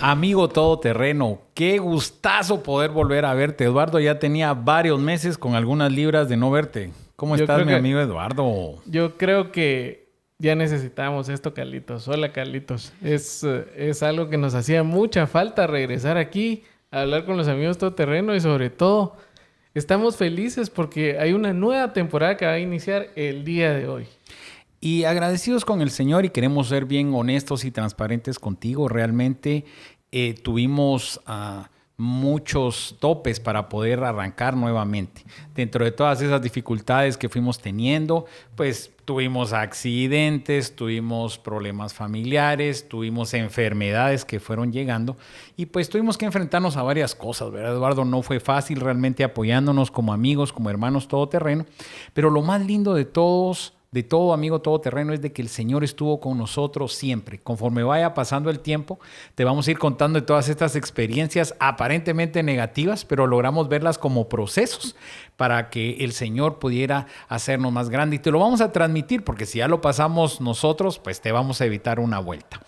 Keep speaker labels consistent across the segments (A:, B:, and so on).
A: Amigo todoterreno, qué gustazo poder volver a verte. Eduardo, ya tenía varios meses con algunas libras de no verte. ¿Cómo estás, mi amigo Eduardo?
B: Yo creo que ya necesitábamos esto, Carlitos. Hola, Carlitos. Es algo que nos hacía mucha falta regresar aquí, a hablar con los amigos todoterreno y sobre todo estamos felices porque hay una nueva temporada que va a iniciar el día de hoy.
A: Y agradecidos con el Señor y queremos ser bien honestos y transparentes contigo. Realmente tuvimos muchos topes para poder arrancar nuevamente. Dentro de todas esas dificultades que fuimos teniendo, pues tuvimos accidentes, tuvimos problemas familiares, tuvimos enfermedades que fueron llegando y pues tuvimos que enfrentarnos a varias cosas, ¿verdad, Eduardo? No fue fácil realmente apoyándonos como amigos, como hermanos todoterreno, pero lo más lindo de todo amigo todoterreno es de que el Señor estuvo con nosotros siempre. Conforme vaya pasando el tiempo, te vamos a ir contando de todas estas experiencias aparentemente negativas, pero logramos verlas como procesos para que el Señor pudiera hacernos más grande. Y te lo vamos a transmitir porque si ya lo pasamos nosotros, pues te vamos a evitar una vuelta.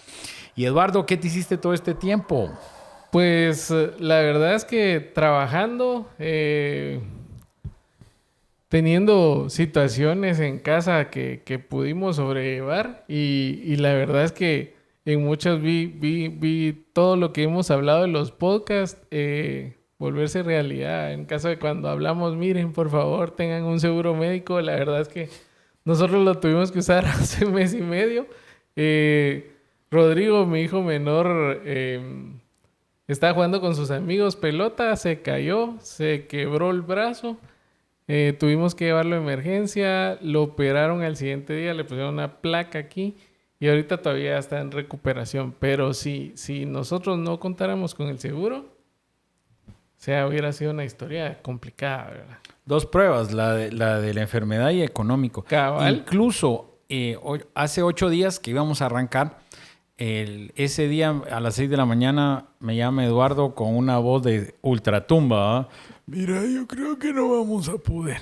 A: Y Eduardo, ¿qué te hiciste todo este tiempo?
B: Pues la verdad es que trabajando... teniendo situaciones en casa que pudimos sobrellevar y la verdad es que en muchas vi todo lo que hemos hablado en los podcasts volverse realidad. En caso de cuando hablamos, miren, por favor, tengan un seguro médico. La verdad es que nosotros lo tuvimos que usar hace mes y medio. Rodrigo, mi hijo menor, estaba jugando con sus amigos pelota, se cayó, se quebró el brazo. Tuvimos que llevarlo a emergencia, lo operaron al siguiente día, le pusieron una placa aquí y ahorita todavía está en recuperación. Pero si nosotros no contáramos con el seguro, o sea, hubiera sido una historia complicada, ¿verdad?
A: Dos pruebas, la de la enfermedad y económico.
B: Cabal.
A: Incluso hace 8 días que íbamos a arrancar, ese día a las 6 de la mañana me llama Eduardo con una voz de ultratumba, ¿eh? Mira, yo creo que no vamos a poder.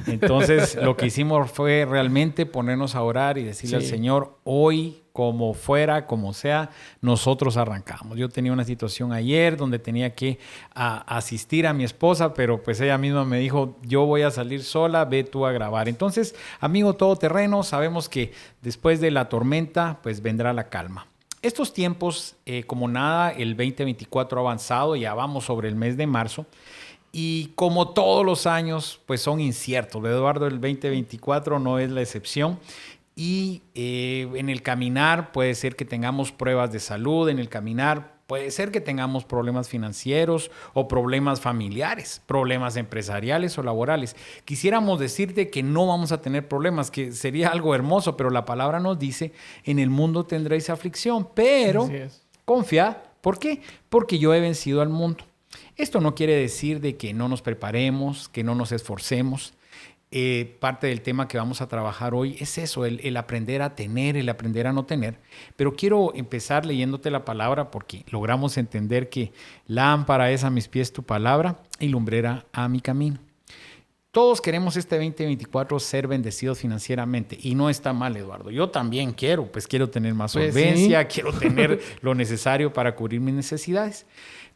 A: Entonces, lo que hicimos fue realmente ponernos a orar y decirle al Señor, hoy, como fuera, como sea, nosotros arrancamos. Yo tenía una situación ayer donde tenía que asistir a mi esposa, pero pues ella misma me dijo, yo voy a salir sola, ve tú a grabar. Entonces, amigo todoterreno, sabemos que después de la tormenta, pues vendrá la calma. Estos tiempos, como nada, el 2024 ha avanzado, ya vamos sobre el mes de marzo. Y como todos los años, pues son inciertos. Eduardo, el 2024 no es la excepción. Y en el caminar puede ser que tengamos pruebas de salud, en el caminar puede ser que tengamos problemas financieros o problemas familiares, problemas empresariales o laborales. Quisiéramos decirte que no vamos a tener problemas, que sería algo hermoso, pero la palabra nos dice, en el mundo tendréis aflicción, pero confía. ¿Por qué? Porque yo he vencido al mundo. Esto no quiere decir de que no nos preparemos, que no nos esforcemos. Parte del tema que vamos a trabajar hoy es eso, el aprender a tener, el aprender a no tener. Pero quiero empezar leyéndote la palabra porque logramos entender que lámpara es a mis pies tu palabra y lumbrera a mi camino. Todos queremos este 2024 ser bendecidos financieramente y no está mal, Eduardo. Yo también quiero tener más solvencia, quiero tener lo necesario para cubrir mis necesidades.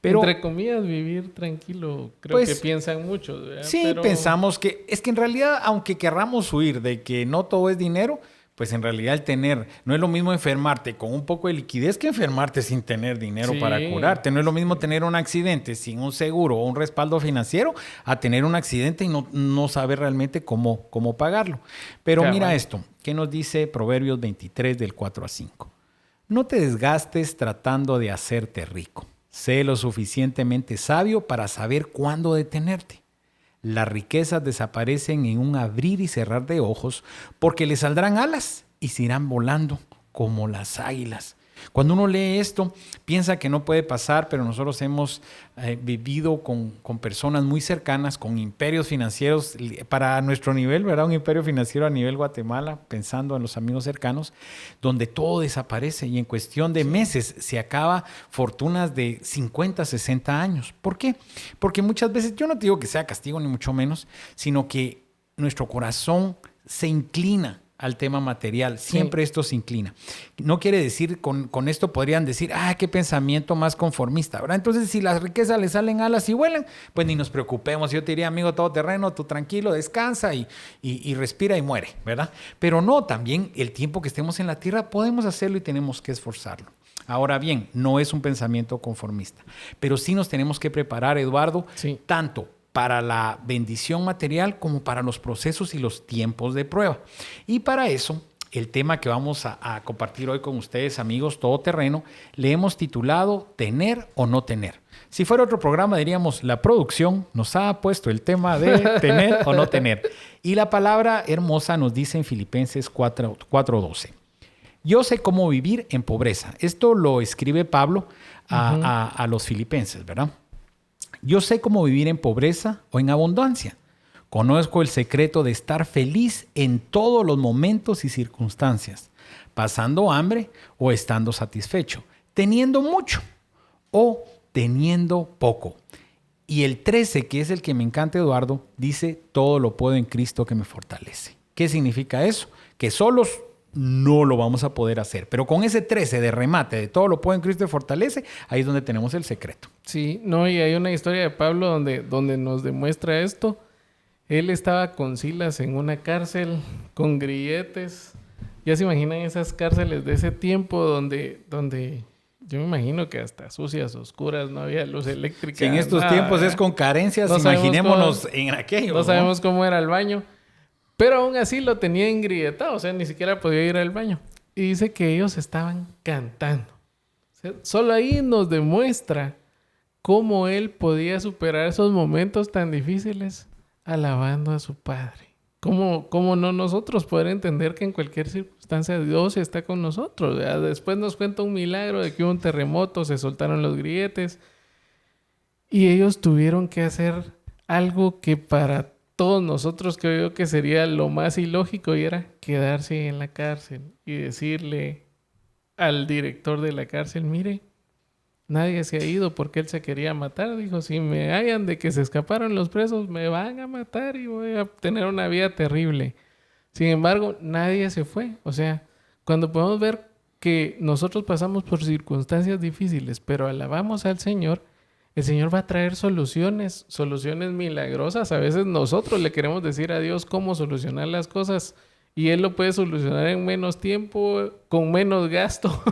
A: Pero,
B: entre comillas, vivir tranquilo, creo que piensan muchos, ¿verdad?
A: Sí, pensamos que es que en realidad, aunque querramos huir de que no todo es dinero, pues en realidad el tener, no es lo mismo enfermarte con un poco de liquidez que enfermarte sin tener dinero para curarte. No es lo mismo tener un accidente sin un seguro o un respaldo financiero a tener un accidente y no saber realmente cómo pagarlo. Pero mira esto, ¿qué nos dice Proverbios 23 del 4 a 5? No te desgastes tratando de hacerte rico. Sé lo suficientemente sabio para saber cuándo detenerte. Las riquezas desaparecen en un abrir y cerrar de ojos porque le saldrán alas y se irán volando como las águilas. Cuando uno lee esto, piensa que no puede pasar, pero nosotros hemos vivido con personas muy cercanas, con imperios financieros para nuestro nivel, ¿verdad? Un imperio financiero a nivel Guatemala, pensando en los amigos cercanos, donde todo desaparece y en cuestión de meses se acaba fortunas de 50, 60 años. ¿Por qué? Porque muchas veces, yo no te digo que sea castigo ni mucho menos, sino que nuestro corazón se inclina al tema material. Siempre esto se inclina. No quiere decir, con esto podrían decir, qué pensamiento más conformista, ¿verdad? Entonces, si las riquezas le salen alas y vuelan, pues ni nos preocupemos. Yo te diría, amigo todoterreno, tú tranquilo, descansa y respira y muere, ¿verdad? Pero no, también el tiempo que estemos en la tierra podemos hacerlo y tenemos que esforzarlo. Ahora bien, no es un pensamiento conformista, pero sí nos tenemos que preparar, Eduardo, tanto para la bendición material como para los procesos y los tiempos de prueba. Y para eso, el tema que vamos a compartir hoy con ustedes, amigos todoterreno, le hemos titulado ¿Tener o no tener? Si fuera otro programa, diríamos, la producción nos ha puesto el tema de tener o no tener. Y la palabra hermosa nos dice en Filipenses 4:12. Yo sé cómo vivir en pobreza. Esto lo escribe Pablo a los filipenses, ¿verdad? Yo sé cómo vivir en pobreza o en abundancia. Conozco el secreto de estar feliz en todos los momentos y circunstancias, pasando hambre o estando satisfecho, teniendo mucho o teniendo poco. Y el 13, que es el que me encanta, Eduardo, dice, todo lo puedo en Cristo que me fortalece. ¿Qué significa eso? Que solos no lo vamos a poder hacer. Pero con ese 13 de remate de todo lo puedo en Cristo que fortalece, ahí es donde tenemos el secreto.
B: Sí, no, y hay una historia de Pablo donde nos demuestra esto. Él estaba con Silas en una cárcel con grilletes. Ya se imaginan esas cárceles de ese tiempo donde yo me imagino que hasta sucias, oscuras, no había luz eléctrica.
A: Si en estos tiempos es con carencias, no imaginémonos en aquello.
B: No sabemos cómo era el baño. Pero aún así lo tenía engrietado, o sea, ni siquiera podía ir al baño. Y dice que ellos estaban cantando. O sea, solo ahí nos demuestra cómo él podía superar esos momentos tan difíciles alabando a su Padre. ¿Cómo no nosotros poder entender que en cualquier circunstancia Dios está con nosotros? ¿Verdad? Después nos cuenta un milagro de que hubo un terremoto, se soltaron los grilletes y ellos tuvieron que hacer algo que para todos nosotros creo que sería lo más ilógico, y era quedarse en la cárcel y decirle al director de la cárcel, mire, nadie se ha ido porque él se quería matar. Dijo, si me hallan de que se escaparon los presos, me van a matar y voy a tener una vida terrible. Sin embargo, nadie se fue. O sea, cuando podemos ver que nosotros pasamos por circunstancias difíciles, pero alabamos al Señor, el Señor va a traer soluciones milagrosas. A veces nosotros le queremos decir a Dios cómo solucionar las cosas y Él lo puede solucionar en menos tiempo, con menos gasto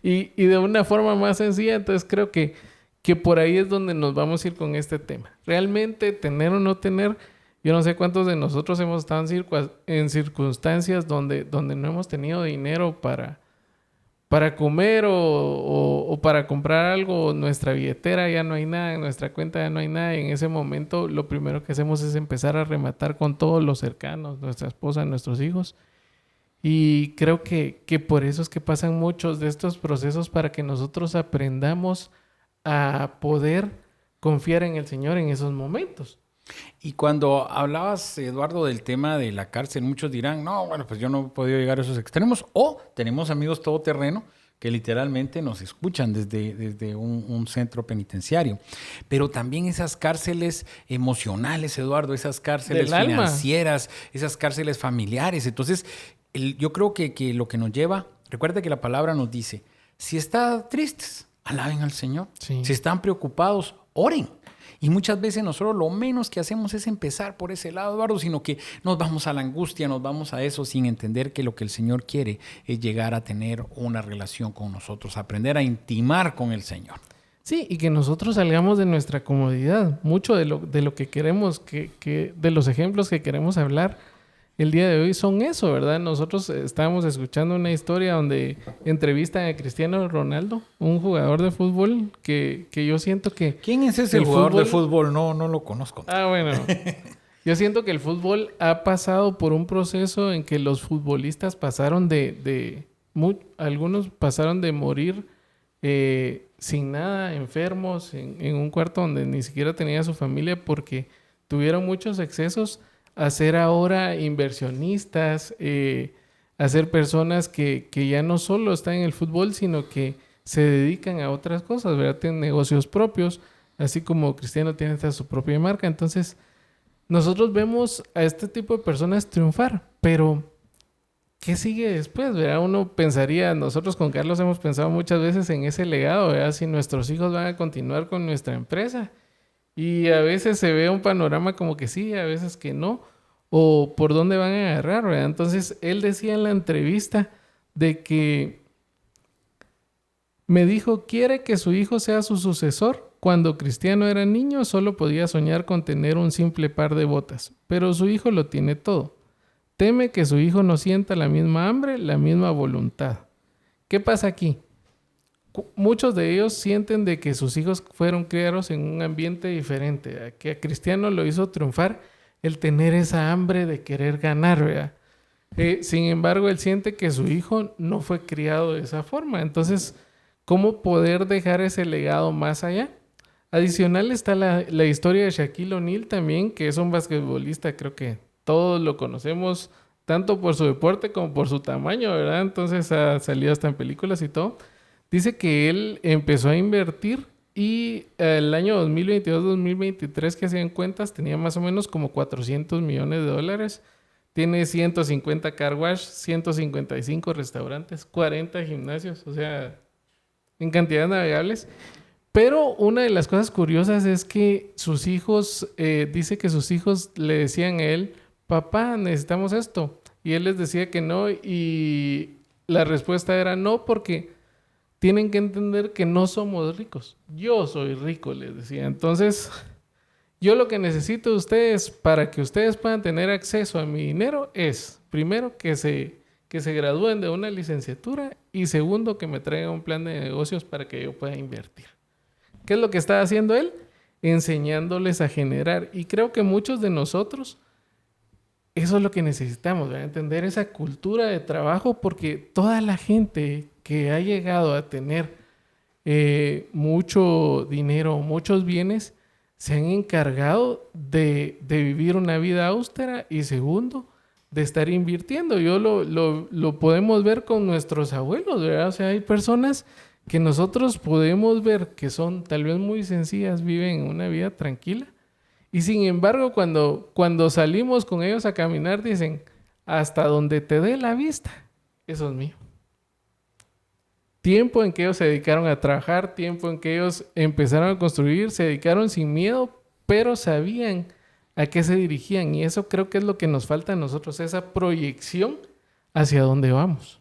B: y de una forma más sencilla. Entonces creo que por ahí es donde nos vamos a ir con este tema. Realmente tener o no tener, yo no sé cuántos de nosotros hemos estado en circunstancias donde no hemos tenido dinero para comer o para comprar algo. Nuestra billetera ya no hay nada, en nuestra cuenta ya no hay nada, y en ese momento lo primero que hacemos es empezar a rematar con todos los cercanos, nuestra esposa, nuestros hijos. Y creo que por eso es que pasan muchos de estos procesos, para que nosotros aprendamos a poder confiar en el Señor en esos momentos.
A: Y cuando hablabas, Eduardo, del tema de la cárcel, muchos dirán, no, bueno, pues yo no he podido llegar a esos extremos. O tenemos amigos todoterreno que literalmente nos escuchan desde un centro penitenciario. Pero también esas cárceles emocionales, Eduardo, esas cárceles financieras, esas cárceles familiares. Entonces, yo creo que lo que nos lleva, recuerda que la palabra nos dice, si están tristes, alaben al Señor. Sí. Si están preocupados, oren. Y muchas veces nosotros lo menos que hacemos es empezar por ese lado, Eduardo, sino que nos vamos a la angustia, nos vamos a eso sin entender que lo que el Señor quiere es llegar a tener una relación con nosotros, aprender a intimar con el Señor.
B: Sí, y que nosotros salgamos de nuestra comodidad. Mucho de lo que queremos, de los ejemplos que queremos hablar el día de hoy son eso, ¿verdad? Nosotros estábamos escuchando una historia donde entrevistan a Cristiano Ronaldo, un jugador de fútbol que yo siento que...
A: ¿Quién es ese jugador de fútbol? No lo conozco.
B: Bueno. Yo siento que el fútbol ha pasado por un proceso en que los futbolistas pasaron algunos pasaron de morir sin nada, enfermos, en un cuarto donde ni siquiera tenía su familia, porque tuvieron muchos excesos, a ser ahora inversionistas, a ser personas que ya no solo están en el fútbol, sino que se dedican a otras cosas, ¿verdad? Tienen negocios propios, así como Cristiano tiene hasta su propia marca. Entonces, nosotros vemos a este tipo de personas triunfar, pero ¿qué sigue después? ¿Verdad? Uno pensaría, nosotros con Carlos hemos pensado muchas veces en ese legado, ¿verdad? Si nuestros hijos van a continuar con nuestra empresa. Y a veces se ve un panorama como que sí, a veces que no. O por dónde van a agarrar, ¿verdad? Entonces, él decía en la entrevista de que me dijo, quiere que su hijo sea su sucesor. Cuando Cristiano era niño, solo podía soñar con tener un simple par de botas. Pero su hijo lo tiene todo. Teme que su hijo no sienta la misma hambre, la misma voluntad. ¿Qué pasa aquí? Muchos de ellos sienten de que sus hijos fueron criados en un ambiente diferente, que a Cristiano lo hizo triunfar el tener esa hambre de querer ganar, ¿verdad? Sin embargo, él siente que su hijo no fue criado de esa forma. Entonces, ¿cómo poder dejar ese legado más allá? Adicional está la historia de Shaquille O'Neal también, que es un basquetbolista, creo que todos lo conocemos, tanto por su deporte como por su tamaño, ¿verdad? Entonces ha salido hasta en películas y todo. Dice que él empezó a invertir y el año 2022-2023 que hacían cuentas tenía más o menos como $400 millones. Tiene 150 car wash, 155 restaurantes, 40 gimnasios, o sea, en cantidades navegables. Pero una de las cosas curiosas es que sus hijos, dice que sus hijos le decían a él, papá, necesitamos esto. Y él les decía que no y la respuesta era no porque tienen que entender que no somos ricos. Yo soy rico, les decía. Entonces, yo lo que necesito de ustedes para que ustedes puedan tener acceso a mi dinero es, primero, que se gradúen de una licenciatura y segundo, que me traigan un plan de negocios para que yo pueda invertir. ¿Qué es lo que está haciendo él? Enseñándoles a generar. Y creo que muchos de nosotros, eso es lo que necesitamos, ¿verdad? Entender esa cultura de trabajo, porque toda la gente que ha llegado a tener mucho dinero, muchos bienes, se han encargado de vivir una vida austera y segundo, de estar invirtiendo. Lo podemos ver con nuestros abuelos, ¿verdad? O sea, hay personas que nosotros podemos ver que son tal vez muy sencillas, viven una vida tranquila. Y sin embargo, cuando salimos con ellos a caminar, dicen, hasta donde te dé la vista, eso es mío. Tiempo en que ellos se dedicaron a trabajar, tiempo en que ellos empezaron a construir, se dedicaron sin miedo, pero sabían a qué se dirigían. Y eso creo que es lo que nos falta a nosotros, esa proyección hacia dónde vamos.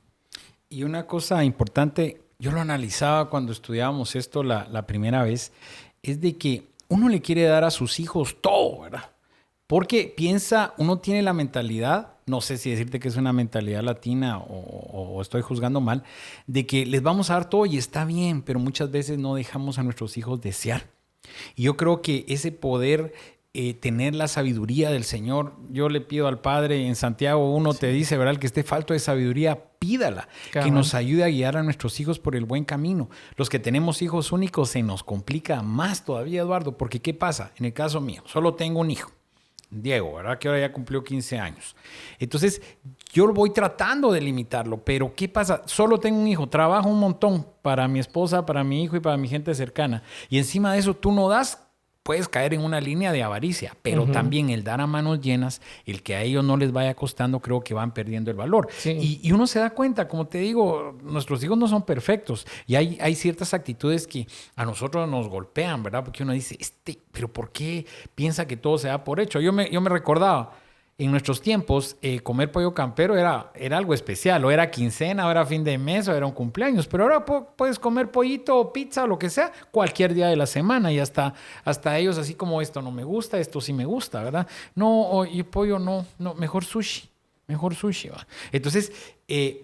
A: Y una cosa importante, yo lo analizaba cuando estudiábamos esto la primera vez, es de que uno le quiere dar a sus hijos todo, ¿verdad? Porque uno tiene la mentalidad, no sé si decirte que es una mentalidad latina o estoy juzgando mal, de que les vamos a dar todo y está bien, pero muchas veces no dejamos a nuestros hijos desear. Y yo creo que ese poder, tener la sabiduría del Señor, yo le pido al Padre, en Santiago 1 te dice, ¿verdad? El que esté falto de sabiduría, pídala, que nos ayude a guiar a nuestros hijos por el buen camino. Los que tenemos hijos únicos se nos complica más todavía, Eduardo, porque ¿qué pasa? En el caso mío, solo tengo un hijo. Diego, ¿verdad? Que ahora ya cumplió 15 años. Entonces, yo voy tratando de limitarlo, pero ¿qué pasa? Solo tengo un hijo, trabajo un montón para mi esposa, para mi hijo y para mi gente cercana. Y encima de eso, tú no das, puedes caer en una línea de avaricia, pero también el dar a manos llenas, el que a ellos no les vaya costando, creo que van perdiendo el valor. Sí. Y uno se da cuenta, como te digo, nuestros hijos no son perfectos y hay ciertas actitudes que a nosotros nos golpean, ¿verdad? Porque uno dice, pero ¿por qué piensa que todo se da por hecho? Yo me recordaba, en nuestros tiempos, comer pollo campero era algo especial, o era quincena, o era fin de mes, o era un cumpleaños, pero ahora puedes comer pollito o pizza o lo que sea cualquier día de la semana y hasta ellos así como esto no me gusta, esto sí me gusta, ¿verdad? No, y pollo no, mejor sushi, ¿va? Entonces,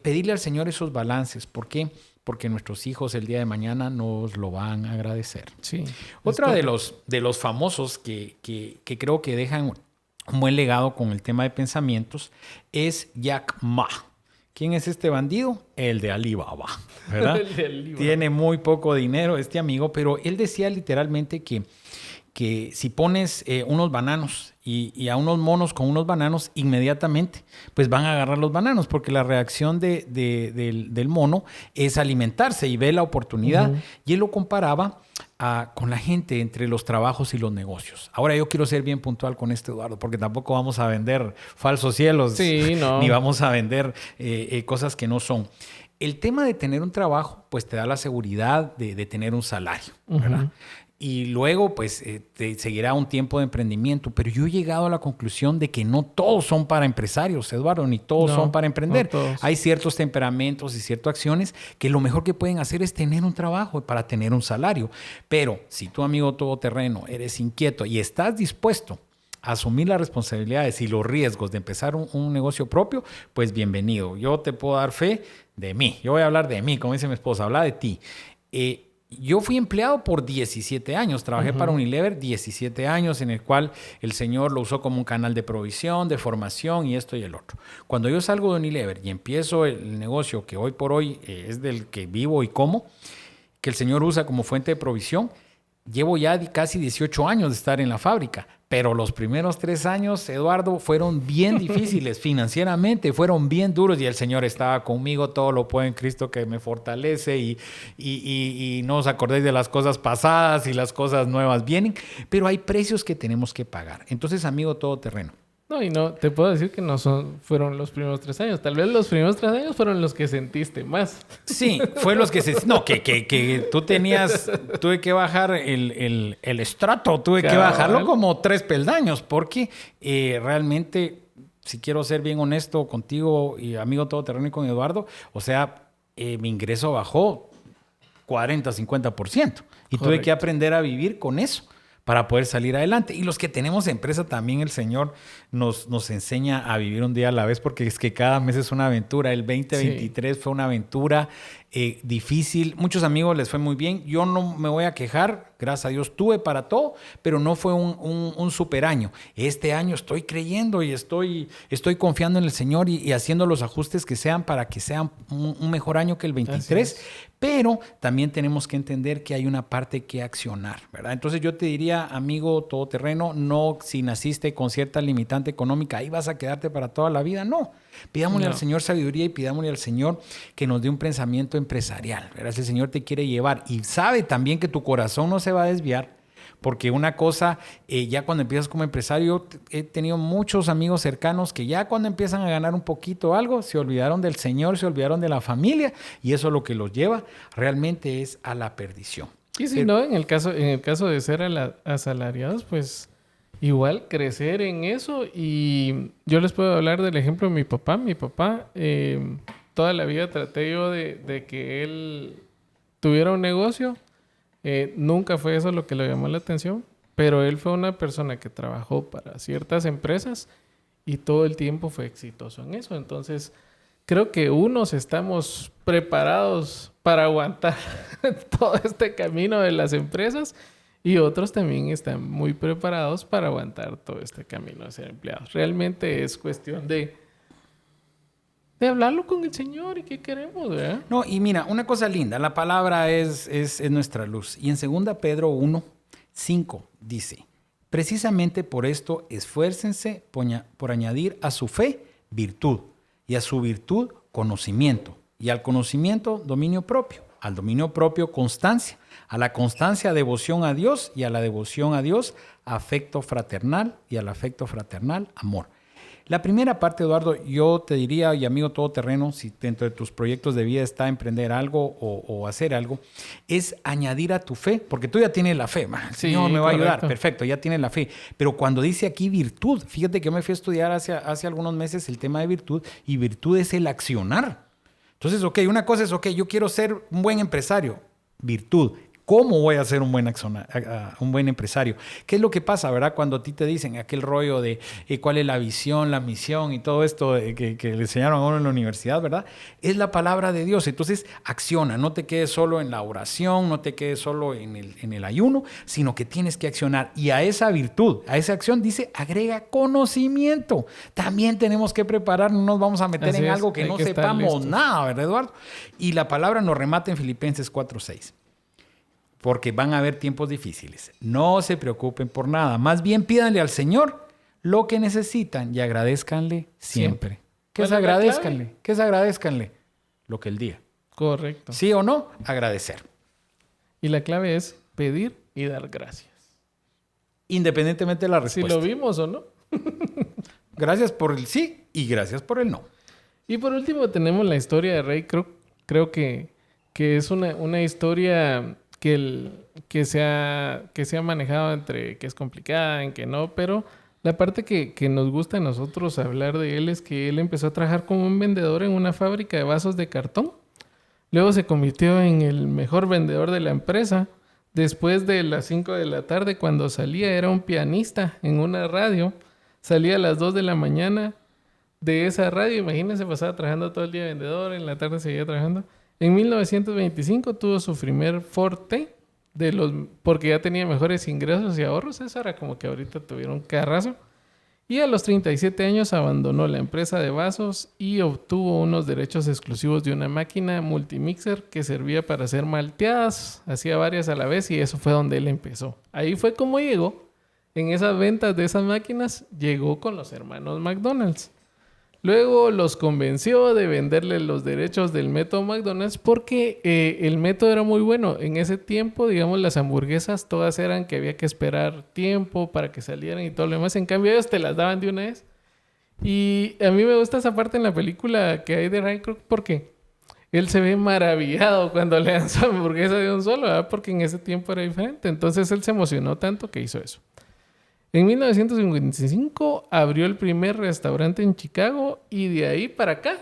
A: pedirle al Señor esos balances, ¿por qué? Porque nuestros hijos el día de mañana nos lo van a agradecer.
B: Sí.
A: Otra de los famosos que creo que dejan un buen legado con el tema de pensamientos es Jack Ma. ¿Quién es este bandido? El de Alibaba, ¿verdad?
B: El de Alibaba.
A: Tiene muy poco dinero este amigo, pero él decía literalmente que si pones unos bananos y a unos monos con unos bananos, inmediatamente pues van a agarrar los bananos, porque la reacción del mono es alimentarse y ve la oportunidad. Y él lo comparaba con la gente entre los trabajos y los negocios. Ahora yo quiero ser bien puntual con esto, Eduardo, porque tampoco vamos a vender falsos cielos,
B: Sí, no.
A: ni vamos a vender cosas que no son. El tema de tener un trabajo, pues te da la seguridad de tener un salario, ¿verdad? Y luego, pues, te seguirá un tiempo de emprendimiento. Pero yo he llegado a la conclusión de que no todos son para empresarios, Eduardo, ni todos son para emprender.
B: No
A: Hay ciertos temperamentos y ciertas acciones que lo mejor que pueden hacer es tener un trabajo para tener un salario. Pero si tú, amigo todoterreno, eres inquieto y estás dispuesto a asumir las responsabilidades y los riesgos de empezar un negocio propio, pues bienvenido. Yo te puedo dar fe de mí. Yo voy a hablar de mí, como dice mi esposa, habla de ti. Yo fui empleado por 17 años, trabajé para Unilever 17 años, en el cual el Señor lo usó como un canal de provisión, de formación y esto y el otro. Cuando yo salgo de Unilever y empiezo el negocio que hoy por hoy es del que vivo y como, que el Señor usa como fuente de provisión, llevo ya casi 18 años de estar en la fábrica, pero los primeros 3 años, Eduardo, fueron bien difíciles financieramente, fueron bien duros y el Señor estaba conmigo, todo lo puedo en Cristo que me fortalece y no os acordéis de las cosas pasadas y las cosas nuevas vienen, pero hay precios que tenemos que pagar. Entonces, amigo todoterreno,
B: No, y no, te puedo decir que fueron los primeros 3 años. Tal vez los primeros 3 años fueron los que sentiste más.
A: sí, fue los que No, que tú tuve que bajar el estrato, tuve que bajarlo como 3 peldaños, porque realmente, si quiero ser bien honesto contigo y amigo todoterreno y con Eduardo, o sea, mi ingreso bajó 40-50%. Y tuve que aprender a vivir con eso para poder salir adelante. Y los que tenemos empresa también el Señor nos enseña a vivir un día a la vez, porque es que cada mes es una aventura. El 2023 fue una aventura difícil. Muchos amigos les fue muy bien. Yo no me voy a quejar. Gracias a Dios tuve para todo, pero no fue un super año. Este año estoy creyendo y estoy confiando en el Señor y haciendo los ajustes que sean para que sea un mejor año que el 23. Pero también tenemos que entender que hay una parte que accionar, ¿verdad? Entonces yo te diría, amigo todoterreno, no si naciste con cierta limitante económica, ahí vas a quedarte para toda la vida. No. Pidámosle al Señor sabiduría y pidámosle al Señor que nos dé un pensamiento empresarial, ¿verdad? El Señor te quiere llevar y sabe también que tu corazón no se va a desviar. Porque una cosa, ya cuando empiezas como empresario, he tenido muchos amigos cercanos que ya cuando empiezan a ganar un poquito algo, se olvidaron del Señor, se olvidaron de la familia, y eso lo que los lleva realmente es a la perdición.
B: Y si no, en el caso de ser asalariados, pues igual crecer en eso. Y yo les puedo hablar del ejemplo de mi papá. Mi papá, toda la vida traté yo de que él tuviera un negocio. Nunca fue eso lo que le llamó la atención, pero él fue una persona que trabajó para ciertas empresas y todo el tiempo fue exitoso en eso. Entonces, creo que unos estamos preparados para aguantar todo este camino de las empresas y otros también están muy preparados para aguantar todo este camino de ser empleados. Realmente es cuestión de hablarlo con el Señor y qué queremos, ¿verdad?
A: No, y mira, una cosa linda, la palabra es nuestra luz. Y en 2 Pedro 1:5 dice, precisamente por esto esfuércense por añadir a su fe virtud, y a su virtud conocimiento, y al conocimiento dominio propio, al dominio propio constancia, a la constancia devoción a Dios, y a la devoción a Dios afecto fraternal, y al afecto fraternal amor. La primera parte, Eduardo, yo te diría, y amigo todoterreno, si dentro de tus proyectos de vida está emprender algo o hacer algo, es añadir a tu fe, porque tú ya tienes la fe, el Señor me va a ayudar, perfecto, ya tienes la fe. Pero cuando dice aquí virtud, fíjate que yo me fui a estudiar hace algunos meses el tema de virtud, y virtud es el accionar. Entonces, una cosa es, yo quiero ser un buen empresario, virtud. ¿Cómo voy a ser un buen empresario? ¿Qué es lo que pasa, verdad? Cuando a ti te dicen aquel rollo de cuál es la visión, la misión y todo esto que le enseñaron a uno en la universidad, ¿verdad? Es la palabra de Dios. Entonces, acciona. No te quedes solo en la oración, no te quedes solo en el ayuno, sino que tienes que accionar. Y a esa virtud, a esa acción, dice, agrega conocimiento. También tenemos que prepararnos, no nos vamos a meter en algo que no sepamos nada, ¿verdad, Eduardo? Y la palabra nos remata en Filipenses 4:6. Porque van a haber tiempos difíciles. No se preocupen por nada. Más bien pídanle al Señor lo que necesitan y agradézcanle siempre. ¿Qué es agradézcanle? ¿Qué es agradézcanle? Lo que Él diga.
B: Correcto.
A: ¿Sí o no? Agradecer.
B: Y la clave es pedir y dar gracias.
A: Independientemente de la
B: Si
A: respuesta.
B: lo vimos o no.
A: Gracias por el sí y gracias por el no.
B: Y por último tenemos la historia de Rey. Creo que es una historia que se ha manejado entre que es complicada, en que no, pero la parte que nos gusta a nosotros hablar de él es que él empezó a trabajar como un vendedor en una fábrica de vasos de cartón. Luego se convirtió en el mejor vendedor de la empresa. Después de las 5 de la tarde, cuando salía, era un pianista en una radio. Salía a las 2 de la mañana de esa radio. Imagínense, pasaba trabajando todo el día de vendedor, en la tarde seguía trabajando. En 1925 tuvo su primer Forte, porque ya tenía mejores ingresos y ahorros. Eso era como que ahorita tuvieron un carrazo. Y a los 37 años abandonó la empresa de vasos y obtuvo unos derechos exclusivos de una máquina multimixer que servía para hacer malteadas. Hacía varias a la vez y eso fue donde él empezó. Ahí fue como llegó. En esas ventas de esas máquinas llegó con los hermanos McDonald's. Luego los convenció de venderle los derechos del método McDonald's porque el método era muy bueno. En ese tiempo, digamos, las hamburguesas todas eran que había que esperar tiempo para que salieran y todo lo demás. En cambio, ellos te las daban de una vez. Y a mí me gusta esa parte en la película que hay de Ray Kroc porque él se ve maravillado cuando le dan su hamburguesa de un solo, ¿verdad? Porque en ese tiempo era diferente. Entonces él se emocionó tanto que hizo eso. En 1955 abrió el primer restaurante en Chicago y de ahí para acá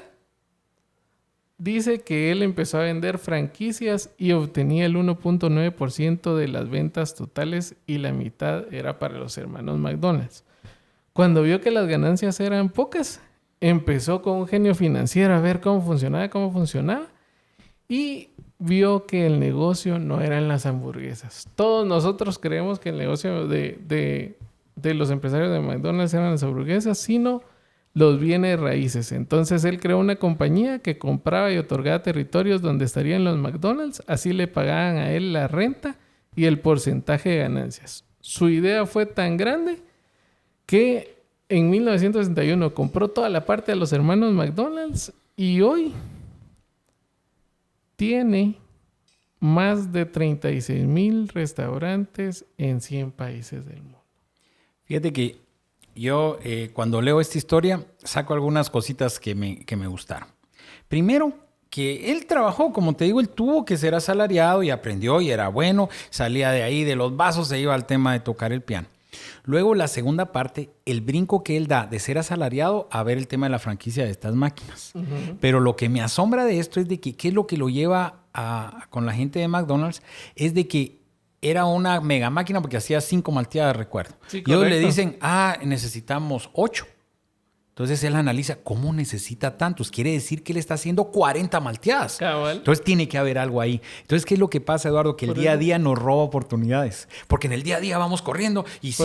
B: dice que él empezó a vender franquicias y obtenía el 1.9% de las ventas totales y la mitad era para los hermanos McDonald's. Cuando vio que las ganancias eran pocas, empezó con un genio financiero a ver cómo funcionaba y vio que el negocio no eran las hamburguesas. Todos nosotros creemos que el negocio de los empresarios de McDonald's eran las hamburguesas, sino los bienes raíces. Entonces él creó una compañía que compraba y otorgaba territorios donde estarían los McDonald's, así le pagaban a él la renta y el porcentaje de ganancias. Su idea fue tan grande que en 1961 compró toda la parte de los hermanos McDonald's y hoy tiene más de 36,000 restaurantes en 100 países del mundo.
A: Fíjate que yo cuando leo esta historia saco algunas cositas que me gustaron. Primero, que él trabajó, como te digo, él tuvo que ser asalariado y aprendió y era bueno. Salía de ahí, de los vasos, se iba al tema de tocar el piano. Luego, la segunda parte, el brinco que él da de ser asalariado a ver el tema de la franquicia de estas máquinas. Uh-huh. Pero lo que me asombra de esto es de que qué es lo que lo lleva con la gente de McDonald's, es de que era una mega máquina porque hacía 5 malteadas, recuerdo. Sí, y ellos le dicen, necesitamos 8. Entonces él analiza, ¿cómo necesita tantos? Quiere decir que él está haciendo 40 malteadas. Cabal. Entonces tiene que haber algo ahí. Entonces, ¿qué es lo que pasa, Eduardo? Que el día a día nos roba oportunidades. Porque en el día a día vamos corriendo y sí,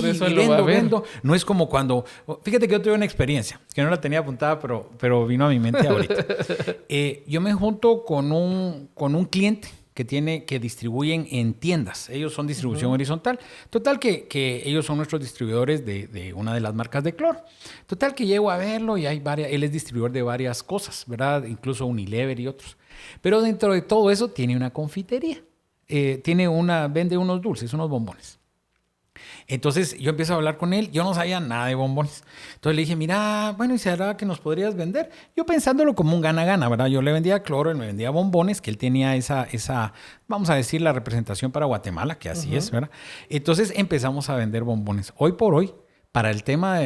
A: vendo. No es como cuando... Fíjate que yo tuve una experiencia, que no la tenía apuntada, pero vino a mi mente ahorita. Yo me junto con un cliente que distribuyen en tiendas. Ellos son distribución horizontal. Total que ellos son nuestros distribuidores de una de las marcas de cloro. Total que llego a verlo y hay varias, él es distribuidor de varias cosas, ¿verdad? Incluso Unilever y otros. Pero dentro de todo eso tiene una confitería. Vende unos dulces, unos bombones. Entonces yo empiezo a hablar con él, yo no sabía nada de bombones. Entonces le dije, mira, bueno, ¿y será que nos podrías vender? Yo pensándolo como un gana-gana, ¿verdad? Yo le vendía cloro, él me vendía bombones, que él tenía esa vamos a decir, la representación para Guatemala, que así es, ¿verdad? Entonces empezamos a vender bombones. Hoy por hoy, para el tema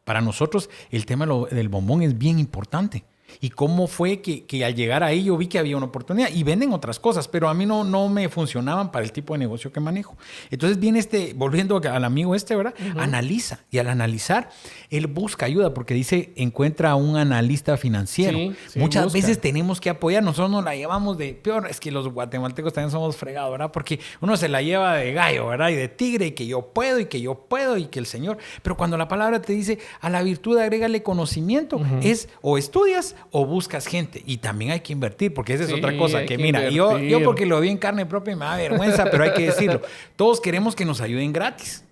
A: para nosotros, el tema del bombón es bien importante. Y cómo fue que al llegar ahí yo vi que había una oportunidad. Y venden otras cosas, pero a mí no me funcionaban para el tipo de negocio que manejo. Entonces viene volviendo al amigo ¿verdad? Uh-huh. Analiza. Y al analizar, él busca ayuda porque encuentra a un analista financiero. Sí, muchas veces tenemos que apoyar. Nosotros nos la llevamos de peor. Es que los guatemaltecos también somos fregados, ¿verdad? Porque uno se la lleva de gallo, ¿verdad? Y de tigre, y que yo puedo, y que el Señor. Pero cuando la palabra te dice, a la virtud agrégale conocimiento, uh-huh. Es o estudias o buscas gente. Y también hay que invertir, porque esa es otra cosa. Que mira, yo porque lo vi en carne propia me da vergüenza, pero hay que decirlo. Todos queremos que nos ayuden gratis.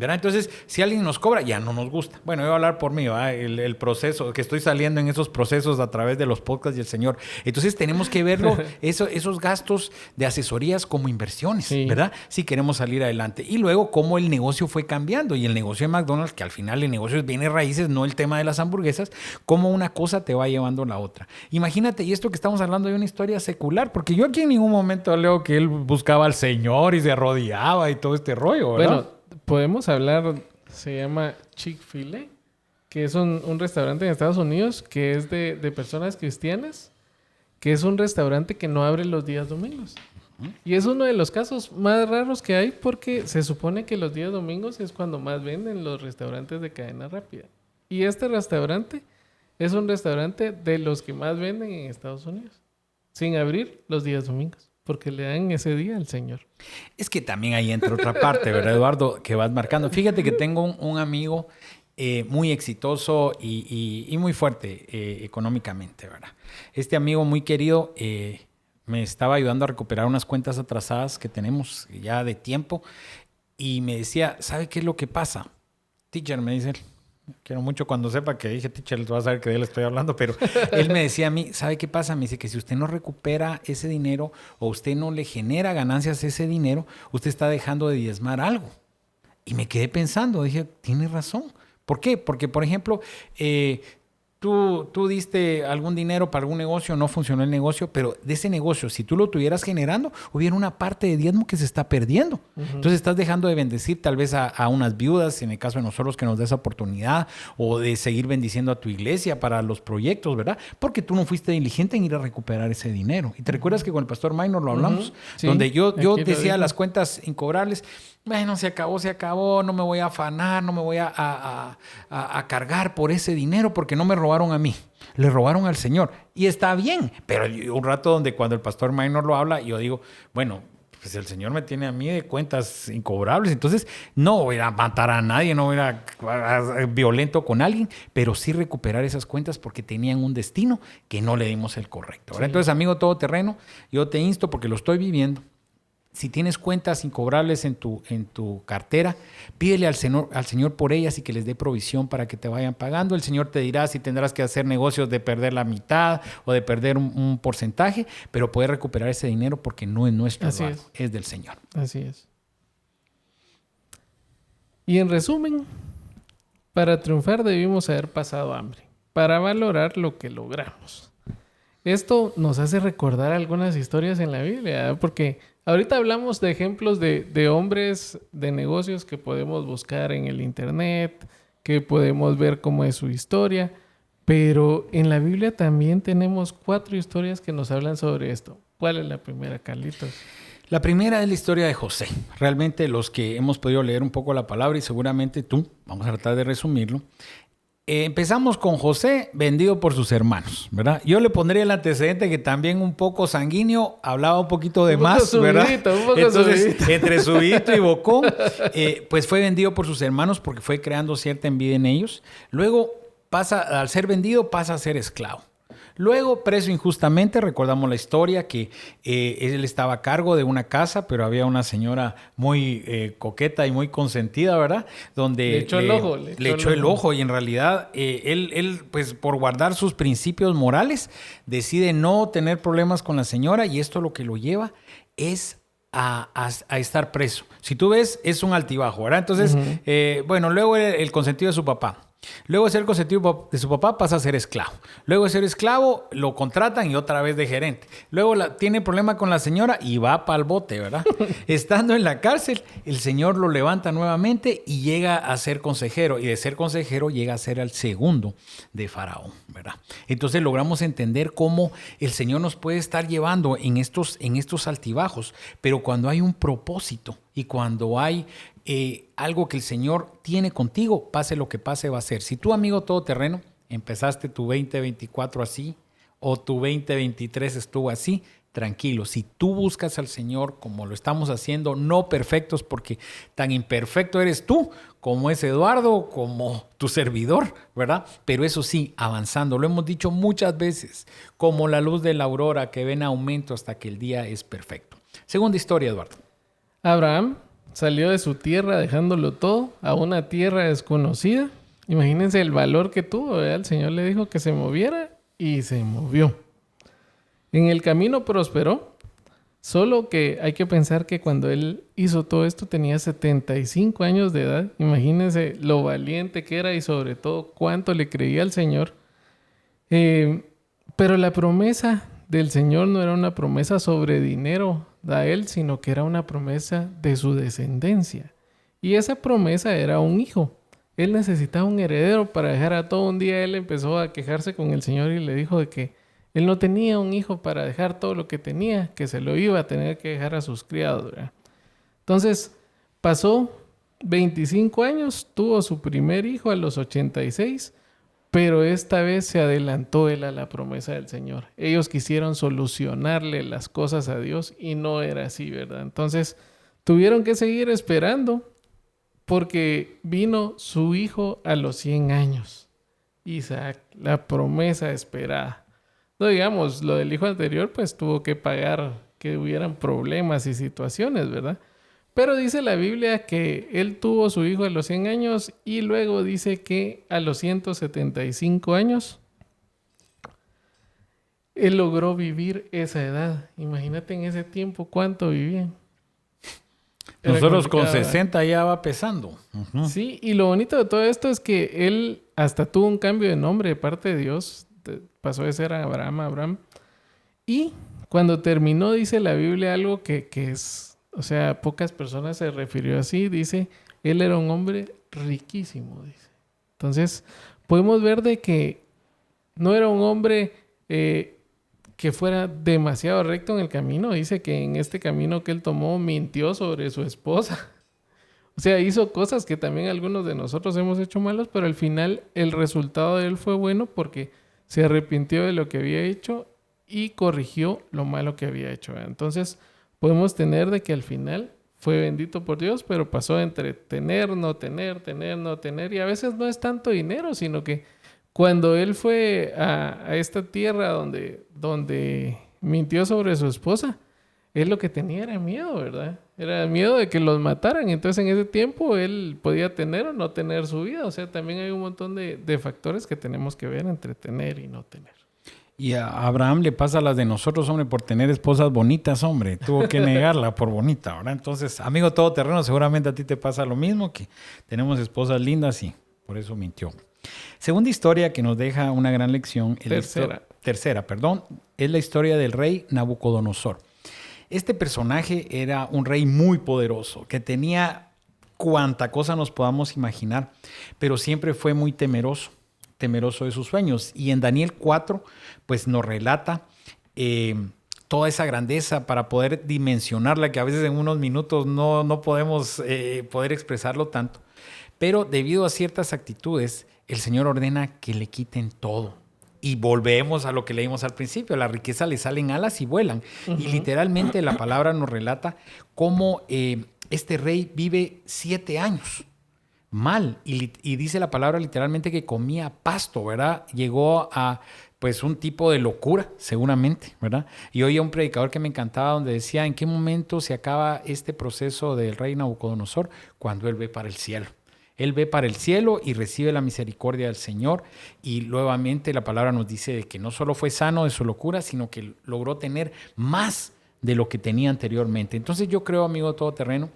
A: ¿verdad? Entonces, si alguien nos cobra, ya no nos gusta. Bueno, yo voy a hablar por mí, ¿verdad? El proceso, que estoy saliendo en esos procesos a través de los podcasts y el Señor. Entonces, tenemos que verlo, esos gastos de asesorías como inversiones,
B: Sí.
A: ¿verdad? Si queremos salir adelante. Y luego, cómo el negocio fue cambiando. Y el negocio de McDonald's, que al final el negocio es bienes raíces, no el tema de las hamburguesas, cómo una cosa te va llevando a la otra. Imagínate, y esto que estamos hablando de una historia secular, porque yo aquí en ningún momento leo que él buscaba al Señor y se arrodillaba y todo este rollo, ¿verdad?
B: Bueno, podemos hablar, se llama Chick-fil-A, que es un restaurante en Estados Unidos que es de personas cristianas, que es un restaurante que no abre los días domingos. Y es uno de los casos más raros que hay porque se supone que los días domingos es cuando más venden los restaurantes de cadena rápida. Y este restaurante es un restaurante de los que más venden en Estados Unidos, sin abrir los días domingos, porque le dan ese día al Señor.
A: Es que también ahí entra otra parte, ¿verdad, Eduardo? Que vas marcando. Fíjate que tengo un amigo muy exitoso y muy fuerte económicamente, ¿verdad? Este amigo muy querido me estaba ayudando a recuperar unas cuentas atrasadas que tenemos ya de tiempo y me decía, ¿sabe qué es lo que pasa? Teacher, me dice él. Quiero mucho cuando sepa que dije teacher, vas a saber que de él estoy hablando, pero él me decía a mí, ¿sabe qué pasa? Me dice que si usted no recupera ese dinero o usted no le genera ganancias a ese dinero, usted está dejando de diezmar algo. Y me quedé pensando, dije, tiene razón. ¿Por qué? Porque, por ejemplo, tú diste algún dinero para algún negocio, no funcionó el negocio, pero de ese negocio, si tú lo tuvieras generando, hubiera una parte de diezmo que se está perdiendo. Uh-huh. Entonces estás dejando de bendecir tal vez a unas viudas, en el caso de nosotros que nos da esa oportunidad, o de seguir bendiciendo a tu iglesia para los proyectos, ¿verdad? Porque tú no fuiste diligente en ir a recuperar ese dinero. Y te recuerdas que con el pastor Minor lo hablamos, uh-huh. Sí, donde yo decía las cuentas incobrables. Bueno, se acabó, no me voy a afanar, no me voy a cargar por ese dinero porque no me robaron a mí, le robaron al Señor. Y está bien, pero un rato donde cuando el pastor Minor lo habla, yo digo, bueno, pues el Señor me tiene a mí de cuentas incobrables, entonces no voy a matar a nadie, no voy a violento con alguien, pero sí recuperar esas cuentas porque tenían un destino que no le dimos el correcto. Sí. Entonces, amigo todoterreno, yo te insto porque lo estoy viviendo. Si tienes cuentas incobrables en tu cartera, pídele al Señor por ellas y que les dé provisión para que te vayan pagando. El Señor te dirá si tendrás que hacer negocios de perder la mitad o de perder un porcentaje, pero poder recuperar ese dinero porque no es nuestro, es del Señor.
B: Así es. Y en resumen, para triunfar debimos haber pasado hambre, para valorar lo que logramos. Esto nos hace recordar algunas historias en la Biblia, porque ahorita hablamos de ejemplos de hombres de negocios que podemos buscar en el internet, que podemos ver cómo es su historia, pero en la Biblia también tenemos 4 historias que nos hablan sobre esto. ¿Cuál es la primera, Carlitos?
A: La primera es la historia de José. Realmente los que hemos podido leer un poco la palabra y seguramente tú, vamos a tratar de resumirlo. Empezamos con José, vendido por sus hermanos, ¿verdad? Yo le pondría el antecedente que también un poco sanguíneo, hablaba un poquito de más, subidito, ¿verdad? Entonces, subidito. Entre subidito y bocón, pues fue vendido por sus hermanos porque fue creando cierta envidia en ellos. Luego, al ser vendido, pasa a ser esclavo. Luego, preso injustamente, recordamos la historia que él estaba a cargo de una casa, pero había una señora muy coqueta y muy consentida, ¿verdad? Donde
B: le echó el ojo
A: y en realidad él, pues por guardar sus principios morales, decide no tener problemas con la señora y esto lo que lo lleva es a estar preso. Si tú ves, es un altibajo, ¿verdad? Entonces, luego el consentido de su papá. Luego de ser consentido de su papá pasa a ser esclavo. Luego de ser esclavo lo contratan y otra vez de gerente. Luego tiene problema con la señora y va para el bote, ¿verdad? Estando en la cárcel, el Señor lo levanta nuevamente y llega a ser consejero. Y de ser consejero llega a ser el segundo de Faraón, ¿verdad? Entonces logramos entender cómo el Señor nos puede estar llevando en estos altibajos, pero cuando hay un propósito y cuando hay algo que el Señor tiene contigo, pase lo que pase, va a ser. Si tú, amigo todoterreno, empezaste tu 2024 así o tu 2023 estuvo así, tranquilo. Si tú buscas al Señor como lo estamos haciendo, no perfectos, porque tan imperfecto eres tú como es Eduardo, como tu servidor, ¿verdad? Pero eso sí, avanzando. Lo hemos dicho muchas veces, como la luz de la aurora que ve en aumento hasta que el día es perfecto. Segunda historia, Eduardo.
B: Abraham salió de su tierra dejándolo todo a una tierra desconocida. Imagínense el valor que tuvo, ¿verdad? El Señor le dijo que se moviera y se movió. En el camino prosperó, solo que hay que pensar que cuando él hizo todo esto tenía 75 años de edad. Imagínense lo valiente que era y sobre todo cuánto le creía al Señor. Pero la promesa del Señor no era una promesa sobre dinero a él, sino que era una promesa de su descendencia. Y esa promesa era un hijo. Él necesitaba un heredero para dejar a todo. Un día él empezó a quejarse con el Señor y le dijo de que él no tenía un hijo para dejar todo lo que tenía, que se lo iba a tener que dejar a sus criados, ¿verdad? Entonces pasó 25 años, tuvo su primer hijo a los 86, pero esta vez se adelantó él a la promesa del Señor. Ellos quisieron solucionarle las cosas a Dios y no era así, ¿verdad? Entonces tuvieron que seguir esperando porque vino su hijo a los 100 años. Isaac, la promesa esperada. No digamos, lo del hijo anterior pues tuvo que pagar que hubieran problemas y situaciones, ¿verdad? Pero dice la Biblia que él tuvo su hijo a los 100 años y luego dice que a los 175 años él logró vivir esa edad. Imagínate en ese tiempo cuánto vivían.
A: Nosotros con 60 ya va pesando. Uh-huh.
B: Sí, y lo bonito de todo esto es que él hasta tuvo un cambio de nombre de parte de Dios. Pasó de ser Abraham. Y cuando terminó dice la Biblia algo que es... O sea, pocas personas se refirió así. Dice, él era un hombre riquísimo, dice. Entonces, podemos ver de que no era un hombre que fuera demasiado recto en el camino. Dice que en este camino que él tomó mintió sobre su esposa. O sea, hizo cosas que también algunos de nosotros hemos hecho malos, pero al final el resultado de él fue bueno porque se arrepintió de lo que había hecho y corrigió lo malo que había hecho. Entonces, podemos tener de que al final fue bendito por Dios, pero pasó entre tener, no tener, no tener. Y a veces no es tanto dinero, sino que cuando él fue a esta tierra donde mintió sobre su esposa, él lo que tenía era miedo, ¿verdad? Era miedo de que los mataran. Entonces en ese tiempo él podía tener o no tener su vida. O sea, también hay un montón de factores que tenemos que ver entre tener y no tener.
A: Y a Abraham le pasa las de nosotros, hombre, por tener esposas bonitas, hombre. Tuvo que negarla por bonita, ¿verdad? Entonces, amigo todoterreno, seguramente a ti te pasa lo mismo, que tenemos esposas lindas y por eso mintió. Segunda historia que nos deja una gran lección. Tercera, es la historia del rey Nabucodonosor. Este personaje era un rey muy poderoso, que tenía cuanta cosa nos podamos imaginar, pero siempre fue muy temeroso de sus sueños. Y en Daniel 4, pues nos relata toda esa grandeza para poder dimensionarla, que a veces en unos minutos no podemos poder expresarlo tanto. Pero debido a ciertas actitudes, el Señor ordena que le quiten todo. Y volvemos a lo que leímos al principio. La riqueza le salen alas y vuelan. Uh-huh. Y literalmente la palabra nos relata cómo este rey vive 7 años. Mal. Y dice la palabra literalmente que comía pasto, ¿verdad? Llegó a pues un tipo de locura, seguramente, ¿verdad? Y oía un predicador que me encantaba donde decía, ¿en qué momento se acaba este proceso del rey Nabucodonosor? Cuando él ve para el cielo. Él ve para el cielo y recibe la misericordia del Señor. Y nuevamente la palabra nos dice de que no solo fue sano de su locura, sino que logró tener más de lo que tenía anteriormente. Entonces yo creo, amigo todoterreno,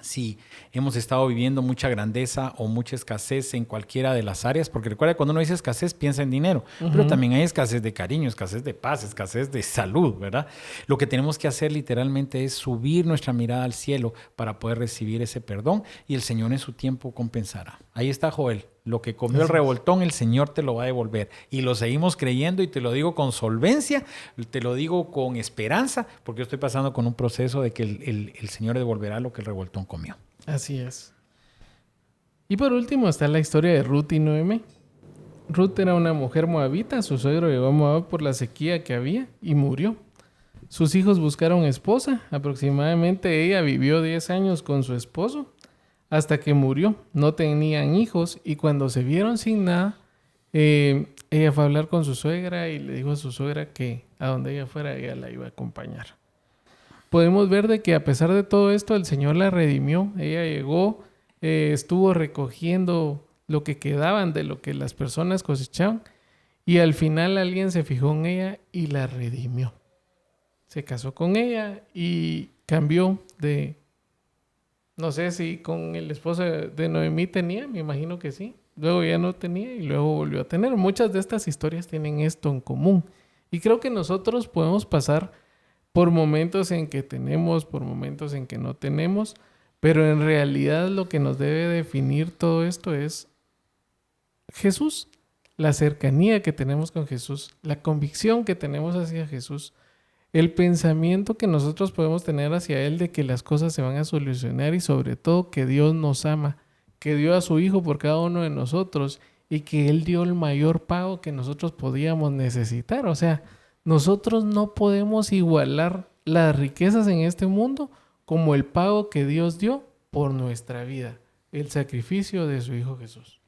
A: si hemos estado viviendo mucha grandeza o mucha escasez en cualquiera de las áreas, porque recuerda, cuando uno dice escasez, piensa en dinero, pero también hay escasez de cariño, escasez de paz, escasez de salud, ¿verdad? Lo que tenemos que hacer literalmente es subir nuestra mirada al cielo para poder recibir ese perdón y el Señor en su tiempo compensará. Ahí está Joel. Lo que comió el revoltón, el Señor te lo va a devolver. Y lo seguimos creyendo y te lo digo con solvencia, te lo digo con esperanza, porque yo estoy pasando con un proceso de que el Señor devolverá lo que el revoltón comió.
B: Así es. Y por último está la historia de Ruth y Noemi. Ruth era una mujer moabita. Su suegro llegó a Moab por la sequía que había y murió. Sus hijos buscaron esposa. Aproximadamente ella vivió 10 años con su esposo hasta que murió. No tenían hijos y cuando se vieron sin nada, ella fue a hablar con su suegra y le dijo a su suegra que a donde ella fuera, ella la iba a acompañar. podemos ver de que a pesar de todo esto, el Señor la redimió. Ella llegó, estuvo recogiendo lo que quedaban de lo que las personas cosechaban y al final alguien se fijó en ella y la redimió. Se casó con ella y cambió de... No sé si con el esposo de Noemí tenía, me imagino que sí. Luego ya no tenía y luego volvió a tener. Muchas de estas historias tienen esto en común. Y creo que nosotros podemos pasar por momentos en que tenemos, por momentos en que no tenemos, pero en realidad lo que nos debe definir todo esto es Jesús, la cercanía que tenemos con Jesús, la convicción que tenemos hacia Jesús, el pensamiento que nosotros podemos tener hacia Él de que las cosas se van a solucionar y sobre todo que Dios nos ama, que dio a su Hijo por cada uno de nosotros y que Él dio el mayor pago que nosotros podíamos necesitar. O sea, nosotros no podemos igualar las riquezas en este mundo como el pago que Dios dio por nuestra vida, el sacrificio de su Hijo Jesús.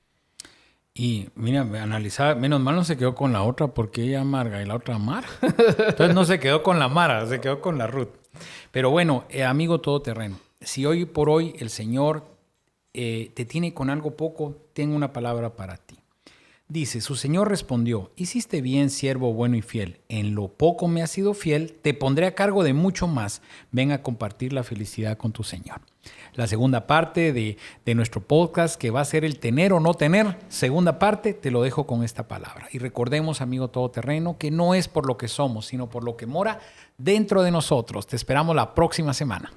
A: Y mira, analizaba, menos mal no se quedó con la otra porque ella amarga y la otra Mara. Entonces no se quedó con la Mara, se quedó con la Ruth. Pero bueno, amigo todoterreno, si hoy por hoy el Señor te tiene con algo poco, tengo una palabra para ti. Dice, su Señor respondió, hiciste bien, siervo bueno y fiel. En lo poco me has sido fiel, te pondré a cargo de mucho más. Ven a compartir la felicidad con tu Señor. La segunda parte de nuestro podcast, que va a ser el tener o no tener, segunda parte, te lo dejo con esta palabra. Y recordemos, amigo todoterreno, que no es por lo que somos, sino por lo que mora dentro de nosotros. Te esperamos la próxima semana.